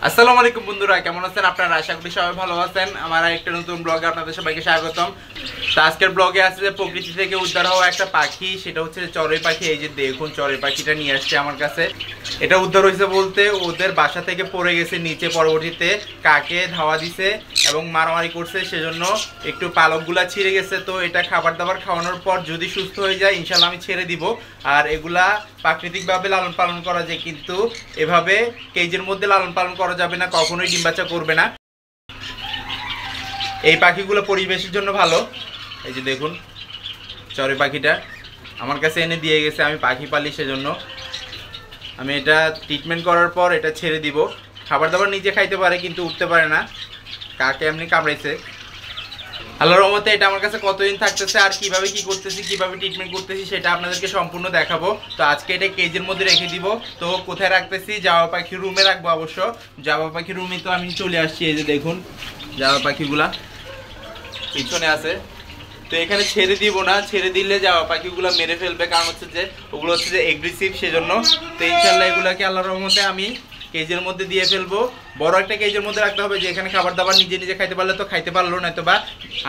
আসসালামু আলাইকুম বন্ধুরা, কেমন আছেন আপনারা? আশা করি সবাই ভালো আছেন। আমার একটা নতুন ব্লগে আপনাদের সবাইকে স্বাগতম। তো আজকের ব্লগে আছে যে প্রকৃতি থেকে উদ্ধার হওয়া একটা পাখি, সেটা হচ্ছে চড়ুই পাখি। এই যে দেখুন, চড়ুই পাখিটা নিয়ে আসছে আমার কাছে। এটা উদ্ধার হয়েছে বলতে ওদের বাসা থেকে পড়ে গেছে নিচে, পরবর্তীতে কাকে ধাওয়া দিছে এবং মারামারি করছে, সেজন্য একটু পালকগুলা ছিঁড়ে গেছে। তো এটা খাবার দাবার খাওয়ানোর পর যদি সুস্থ হয়ে যায় ইনশাল্লাহ আমি ছেড়ে দিব। আর এগুলা প্রাকৃতিকভাবে লালন পালন করা যায়, কিন্তু এভাবে কেজের মধ্যে লালন পালন করা যাবে না, কখনোই ডিম বাচ্চা করবে না। এই পাখিগুলো পরিবেশের জন্য ভালো। এই যে দেখুন, চড়ুই পাখিটা আমার কাছে এনে দিয়ে গেছে, আমি পাখি পালি সেজন্য। আমি এটা ট্রিটমেন্ট করার পর এটা ছেড়ে দিব। খাবার দাবার নিজে খাইতে পারে কিন্তু উঠতে পারে না, কাকে এমনি কামড়াইছে। আল্লাহর রহমতে এটা আমার কাছে কতদিন থাকতেছে আর কিভাবে কি করতেছি, কিভাবে ট্রিটমেন্ট করতেছি সেটা আপনাদেরকে সম্পূর্ণ দেখাবো। তো আজকে এটা কেজের মধ্যে রেখে দিব। তো কোথায় রাখতেছি? জাবা পাখির রুমে রাখবো অবশ্য। জাবা পাখির রুমে তো আমি চলে আসছি। এই যে দেখুন, জাবা পাখিগুলা পিছনে আছে। তো এখানে ছেড়ে দিব না, ছেড়ে দিলে জাবা পাখিগুলো মেরে ফেলবে, কারণ হচ্ছে যে ওগুলো হচ্ছে যে এগ্রেসিভ, সেজন্য। তো ইনশাল্লাহ এগুলাকে আল্লাহর রহমতে আমি কেজের মধ্যে দিয়ে ফেলবো। বড় একটা কেজের মধ্যে রাখতে হবে, যে এখানে খাবার দাবার নিজে নিজে খাইতে পারলে তো খাইতে পারলো, নয়তো বা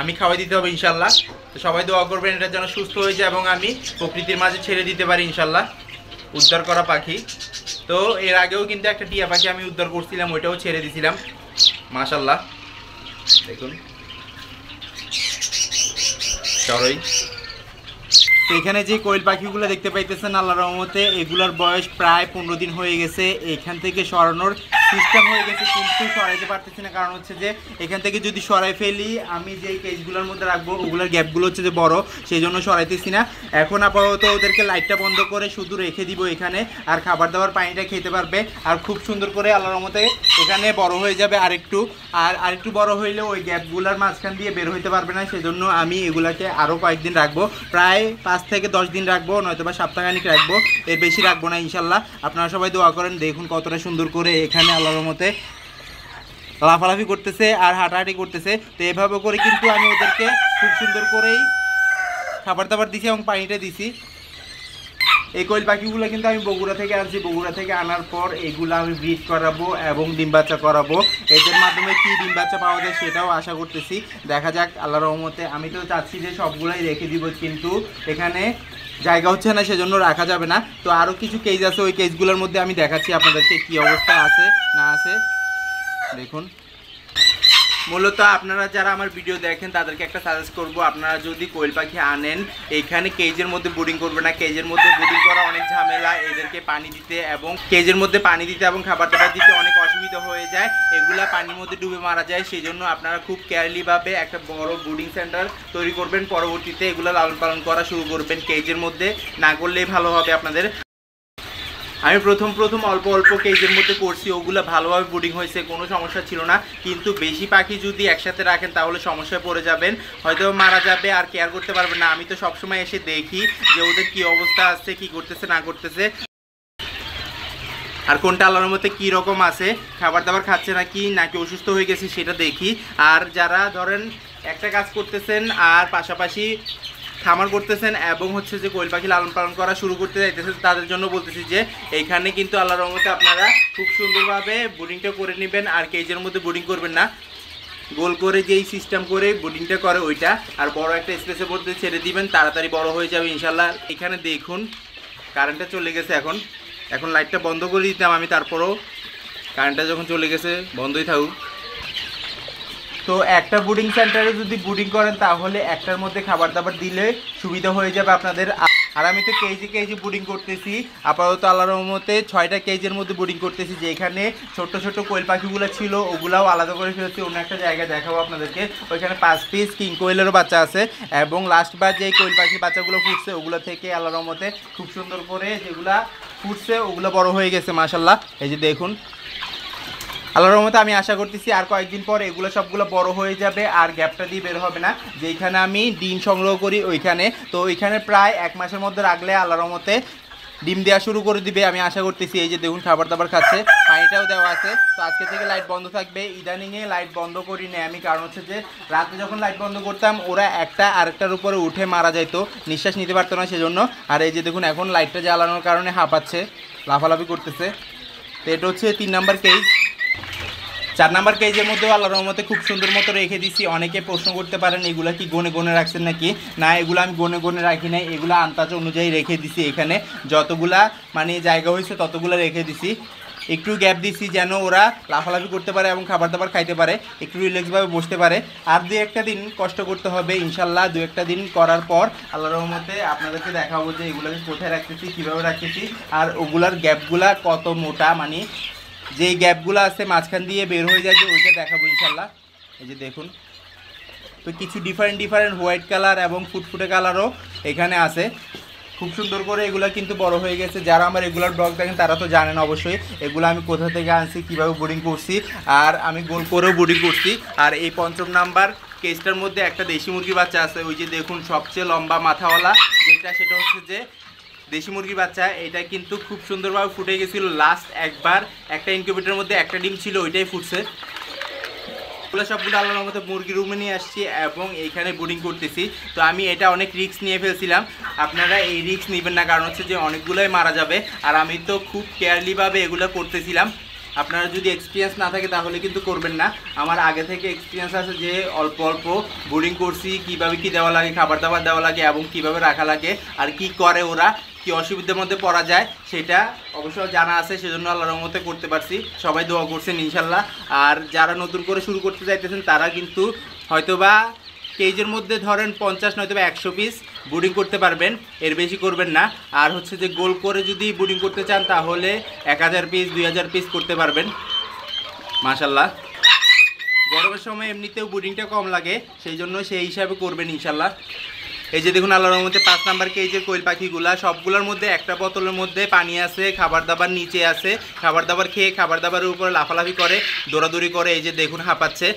আমি খাওয়াই দিতে হবে ইনশাল্লাহ। তো সবাই দোয়া করবেন এটা যেন সুস্থ হয়ে যায় এবং আমি প্রকৃতির মাঝে ছেড়ে দিতে পারি ইনশাল্লাহ। উদ্ধার করা পাখি। তো এর আগেও কিন্তু একটা টিয়া পাখি আমি উদ্ধার করছিলাম, ওইটাও ছেড়ে দিছিলাম মাশাল্লাহ। দেখুন চড়ুই। তো এখানে যে কোয়েল পাখিগুলো দেখতে পাইতেছেন আল্লাহর রহমতে, এগুলোর বয়স প্রায় 15 দিন হয়ে গেছে। এখান থেকে সরানোর সিস্টেম হয়ে গেছে, কিন্তু সরাইতে পারতেছি না, কারণ হচ্ছে যে এখান থেকে যদি সরাই ফেলি আমি যেই কেজগুলোর মধ্যে রাখবো ওগুলোর গ্যাপগুলো হচ্ছে যে বড়, সেই জন্য সরাইতেছি না। এখন আপাতত ওদেরকে লাইটটা বন্ধ করে শুধু রেখে দিব এখানে, আর খাবার দাবার পানিটা খেতে পারবে। আর খুব সুন্দর করে আল্লাহর রহমতে এখানে বড় হয়ে যাবে আরেকটু। আর আরেকটু বড় হইলে ওই গ্যাপগুলোর মাঝখান দিয়ে বের হইতে পারবে না, সেজন্য আমি এগুলাকে আরও কয়েকদিন রাখবো, প্রায় 5 থেকে 10 দিন রাখবো, নয়তো বা সপ্তাহখানিক রাখবো, এর বেশি রাখবো না ইনশাল্লাহ। আপনারা সবাই দোয়া করেন। দেখুন কতটা সুন্দর করে এখানে আল্লাহর মতে লাফালাফি করতেছে আর হাঁটাহাঁটি করতেছে। তো এভাবে করে কিন্তু আমি ওদেরকে খুব সুন্দর করেই খাবার দাবার দিছি এবং পানিটা দিছি। এই কোয়েল পাখিগুলো কিন্তু আমি বগুড়া থেকে আনছি। বগুড়া থেকে আনার পর এগুলো আমি ব্রিড করাবো এবং ডিম বাচ্চা করাবো। এদের মাধ্যমে কি ডিম বাচ্চা পাওয়া যায় সেটাও আশা করতেছি, দেখা যাক আল্লাহর রহমতে। আমি তো চাচ্ছি যে সবগুলাই রেখে দিব, কিন্তু এখানে জায়গা হচ্ছে না, সেজন্য রাখা যাবে না। তো আরও কিছু কেজ আছে, ওই কেজগুলোর মধ্যে আমি দেখাচ্ছি আপনাদেরকে কি অবস্থা আছে না আছে। দেখুন, মূলত আপনারা যারা আমার ভিডিও দেখেন তাদেরকে একটা সাজেস্ট করব, আপনারা যদি কোয়েল পাখি আনেন এখানে কেজের মধ্যে বোর্ডিং করবে না। কেজের মধ্যে বোর্ডিং করা অনেক ঝামেলা, এদেরকে পানি দিতে এবং কেজের মধ্যে পানি দিতে এবং খাবার দাবার দিতে অনেক অসুবিধা হয়ে যায়, এগুলা পানির মধ্যে ডুবে মারা যায়। সেই জন্য আপনারা খুব কেয়ারলিভাবে একটা বড় বোর্ডিং সেন্টার তৈরি করবেন, পরবর্তীতে এগুলো লালন পালন করা শুরু করবেন। কেজের মধ্যে না করলেই ভালো হবে আপনাদের। আমি প্রথম অল্প অল্প কেজের মধ্যে করছি, ওগুলো ভালোভাবে ব্রিডিং হয়েছে, কোনো সমস্যা ছিল না। কিন্তু বেশি পাখি যদি একসাথে রাখেন তাহলে সমস্যায় পড়ে যাবেন, হয়তো মারা যাবে আর কেয়ার করতে পারবেন না। আমি তো সবসময় এসে দেখি যে ওদের কী অবস্থা আছে, কি করতেছে না করতেছে, আর কোনটা আল্লাহর মধ্যে কী রকম আছে, খাবার দাবার খাচ্ছে নাকি অসুস্থ হয়ে গেছে সেটা দেখি। আর যারা ধরেন একটা কাজ করতেছেন আর পাশাপাশি খামার করতেছেন এবং হচ্ছে যে কোয়েল পাখি লালন পালন করা শুরু করতে চাইতেছেন, তাদের জন্য বলতেছি যে এইখানে কিন্তু আল্লাহর রহমতে আপনারা খুব সুন্দরভাবে বোর্ডিংটা করে নেবেন। আর কেজের মধ্যে বোর্ডিং করবেন না, গোল করে যেই সিস্টেম করে বোর্ডিংটা করে ওইটা, আর বড় একটা স্পেসের মধ্যে ছেড়ে দিবেন, তাড়াতাড়ি বড় হয়ে যাবে ইনশাল্লাহ। এখানে দেখুন কারেন্টটা চলে গেছে, এখন লাইটটা বন্ধ করে দিতাম আমি, তারপরেও কারেন্টটা যখন চলে গেছে বন্ধই থাকুক। তো একটা বোর্ডিং সেন্টারে যদি বোর্ডিং করেন তাহলে একটার মধ্যে খাবার দাবার দিলে সুবিধা হয়ে যাবে আপনাদের। আর আমি তো কেজি বোর্ডিং করতেছি আপাতত আল্লাহর রহমতে, 6টা কেজের মধ্যে বোর্ডিং করতেছি। যেখানে ছোট ছোট কোয়েল পাখিগুলো ছিল ওগুলাও আলাদা করে ফেলছি, অন্য একটা জায়গায় দেখাবো আপনাদেরকে। ওইখানে 5 পিস কিং কোয়েলেরও বাচ্চা আছে এবং লাস্টবার যেই কোয়েল পাখির বাচ্চাগুলো ফুটছে ওগুলো থেকে আল্লাহর রহমতে খুব সুন্দর করে যেগুলা ফুটছে ওগুলো বড় হয়ে গেছে মাশাল্লাহ। এই যে দেখুন, আল্লাহর রহমতে আমি আশা করতেছি আর কয়েকদিন পর এগুলো সবগুলো বড় হয়ে যাবে আর গ্যাপটা দিয়ে বের হবে না। যেখানে আমি ডিম সংগ্রহ করি ওইখানে, তো ওইখানে প্রায় 1 মাসের মধ্যে রাখলে আল্লাহর রহমতে ডিম দেওয়া শুরু করে দিবে, আমি আশা করতেছি। এই যে দেখুন খাবার দাবার খাচ্ছে, পানিটাও দেওয়া আছে। তো আজকে থেকে লাইট বন্ধ থাকবে, ইদানিংয়ে লাইট বন্ধ করি না আমি, কারণ হচ্ছে যে রাতে যখন লাইট বন্ধ করতাম ওরা একটা আরেকটার উপরে উঠে মারা যাইতো, নিঃশ্বাস নিতে পারতো না সেজন্য। আর এই যে দেখুন এখন লাইটটা জ্বালানোর কারণে হাঁপাচ্ছে, লাফালাফি করতেছে। তো এটা হচ্ছে 3 নাম্বার কেজ। 4 নাম্বার কেজের মধ্যেও আল্লাহর রহমতে খুব সুন্দর মতো রেখে দিছি। অনেকে প্রশ্ন করতে পারেন এগুলা কি গনে গনে রাখছেন নাকি, না এগুলো আমি গনে গনে রাখি নাই, এগুলো আন্দাজ অনুযায়ী রেখে দিছি। এখানে যতগুলা মানে জায়গা হয়েছে ততগুলা রেখে দিছি। একটু গ্যাপ দিছি যেন ওরা লাফালাফি করতে পারে এবং খাবার দাবার খাইতে পারে, একটু রিল্যাক্সভাবে বসতে পারে। আর 2-1টা দিন কষ্ট করতে হবে ইনশাল্লাহ। 2-1টা দিন করার পর আল্লাহর রহমতে আপনাদেরকে দেখাবো যে এগুলোকে কোথায় রাখতেছি, কীভাবে রাখতেছি, আর ওগুলার গ্যাপগুলা কত মোটা, মানে যেই গ্যাপগুলো আছে মাঝখান দিয়ে বের হয়ে যায় যে ওইটা দেখাবো ইনশাল্লাহ। এই যে দেখুন, তো কিছু ডিফারেন্ট হোয়াইট কালার এবং ফুটফুটে কালারও এখানে আছে। খুব সুন্দর করে এগুলো কিন্তু বড় হয়ে গেছে। যারা আমার রেগুলার ব্লগ দেখেন তারা তো জানেন অবশ্যই এগুলো আমি কোথা থেকে আনছি, কীভাবে বোর্ডিং করছি, আর আমি গোল করেও বোর্ডিং করছি। আর এই 5ম নাম্বার কেসটার মধ্যে একটা দেশি মুরগির বাচ্চা আছে, ওই যে দেখুন সবচেয়ে লম্বা মাথাওয়ালা যেটা, সেটা হচ্ছে যে দেশি মুরগির বাচ্চা। এটা কিন্তু খুব সুন্দরভাবে ফুটে গেছিলো। লাস্ট একবার একটা ইনকিউবেটরের মধ্যে একটা ডিম ছিল, ওইটাই ফুটছে। সবগুলো আল্লাহর রহমতে মুরগির রুমে নিয়ে আসছি এবং এইখানে বোর্ডিং করতেছি। তো আমি এটা অনেক রিস্ক নিয়ে ফেলছিলাম, আপনারা এই রিস্ক নেবেন না, কারণ হচ্ছে যে অনেকগুলোই মারা যাবে। আর আমি তো খুব কেয়ারলিভাবে এগুলো করতেছিলাম। আপনারা যদি এক্সপিরিয়েন্স না থাকে তাহলে কিন্তু করবেন না। আমার আগে থেকে এক্সপিরিয়েন্স আছে যে অল্প অল্প বোর্ডিং করছি, কীভাবে কী দেওয়া লাগে, খাবার দাবার দেওয়া লাগে এবং কীভাবে রাখা লাগে, আর কি করে ওরা, কি অসুবিধার মধ্যে পড়া যায় সেটা অবশ্য জানা আছে। সেজন্য আল্লাহর রহমতে করতে পারছি। সবাই দোয়া করছেন ইনশাল্লাহ। আর যারা নতুন করে শুরু করতে চাইতেছেন তারা কিন্তু হয়তোবা কেজের মধ্যে ধরেন 50 নয়তো 100 পিস বোর্ডিং করতে পারবেন, এর বেশি করবেন না। আর হচ্ছে যে গোল করে যদি বোর্ডিং করতে চান তাহলে 1000 পিস 2000 পিস করতে পারবেন মাশাল্লাহ। গরমের সময় এমনিতেও বোর্ডিংটা কম লাগে, সেই জন্য সেই হিসাবে করবেন ইনশাল্লাহ। এই যে দেখুন আল্লাহর রহমতে 5 নাম্বার কেজের কোয়েল পাখিগুলা, সবগুলোর মধ্যে একটা বোতলের মধ্যে পানি আছে, খাবার দাবার নিচে আছে। খাবার দাবার খেয়ে খাবার দাবারের উপরে লাফালাফি করে, দৌড়াদৌড়ি করে। এই যে দেখুন হাঁপাচ্ছে।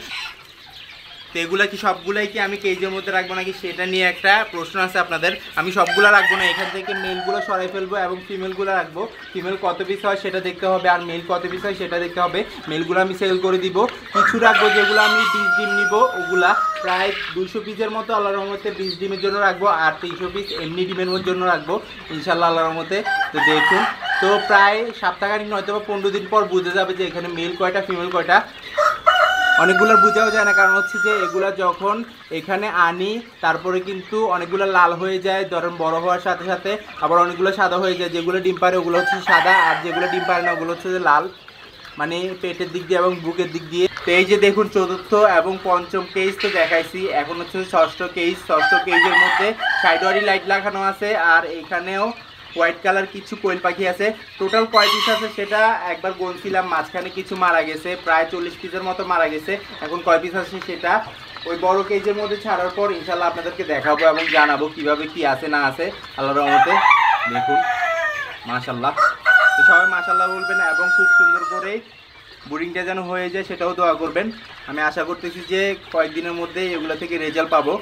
তো এগুলা কি সবগুলাই কি আমি কেজের মধ্যে রাখবো নাকি সেটা নিয়ে একটা প্রশ্ন আছে আপনাদের। আমি সবগুলা রাখবো না, এখান থেকে মেলগুলো সরাই ফেলবো এবং ফিমেলগুলো রাখবো। ফিমেল কত পিস হয় সেটা দেখতে হবে, আর মেল কত পিস হয় সেটা দেখতে হবে। মেলগুলো আমি সেল করে দিব। কিছু রাখবো যেগুলো আমি 20 ডিম নিব, ওগুলা প্রায় 200 পিসের মতো আল্লাহর রহমতে 20 ডিমের জন্য রাখবো, আর 300 পিস এমনি ডিমের জন্য রাখবো ইনশাল্লাহ আল্লাহর রহমতে। তো দেখুন, তো প্রায় সপ্তাহখানিক নয়তো বা 15 দিন পর বুঝে যাবে যে এখানে মেল কয়টা ফিমেল কয়টা। অনেকগুলোর বোঝাও যায় না, কারণ হচ্ছে যে এগুলা যখন এখানে আনি তারপরে কিন্তু অনেকগুলো লাল হয়ে যায় ধরেন বড় হওয়ার সাথে সাথে, আবার অনেকগুলো সাদা হয়ে যায়। যেগুলো ডিম পারে ওগুলো হচ্ছে সাদা, আর যেগুলো ডিম পারে না ওগুলো হচ্ছে যে লাল, মানে পেটের দিক দিয়ে এবং বুকের দিক দিয়ে। তো এই যে দেখুন 4র্থ এবং 5ম কেজ তো দেখাইছি, এখন হচ্ছে 6ষ্ঠ কেজ। 6ষ্ঠ কেজের মধ্যে সাইডওয়ারি লাইট লাগানো আছে, আর এখানেও হোয়াইট কালার কিছু কোয়েল পাখি আছে। টোটাল কয় পিস আছে সেটা একবার গুনছিলাম, মাঝখানে কিছু মারা গেছে, প্রায় 40 পিসের মতো মারা গেছে। এখন কয় পিস আছে সেটা ওই বড় কেজের মধ্যে ছাড়ার পর ইনশাল্লাহ আপনাদেরকে দেখাবো এবং জানাবো কিভাবে কি আছে না আছে আল্লাহর রহমতে। দেখুন মাশাল্লাহ। তো সবাই মাশাল্লাহ বলবেন এবং খুব সুন্দর করে বোর্ডিংটা যেন হয়ে যায় সেটাও দোয়া করবেন। আমি আশা করতেছি যে কয়েকদিনের মধ্যে এগুলো থেকে রেজাল্ট পাবো।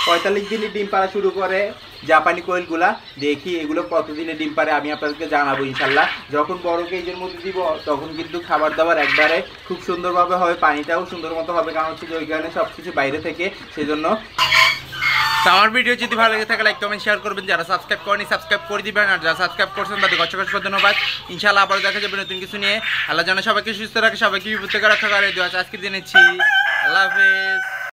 45 দিনে ডিম পাড়া শুরু করে জাপানি কোয়েলগুলা। দেখি এগুলো কতদিনে ডিম পারে আমি আপনাদেরকে জানাবো ইনশাল্লাহ। যখন বড় কেজের মধ্যে দিব তখন কিন্তু খাবার দাবার একবারে খুব সুন্দরভাবে হবে, পানিটাও সুন্দর মতো হবে, কারণ হচ্ছে যে ওইখানে সব কিছু বাইরে থেকে, সেজন্য। আমার ভিডিও যদি ভালো লাগে থাকে লাইক কমেন্ট শেয়ার করবেন। যারা সাবস্ক্রাইব করেনি সাবস্ক্রাইব করে দিবেন, আর যারা সাবস্ক্রাইব করছেন তাদের অসংখ্য ধন্যবাদ। ইনশাআল্লাহ আবার দেখা যাবে নতুন কিছু নিয়ে। আল্লাহ যেন সবাইকে সুস্থ রাখে, সবাইকে বিপদ থেকে রক্ষা করে। আজকের দিনে আল্লাহ হাফেজ।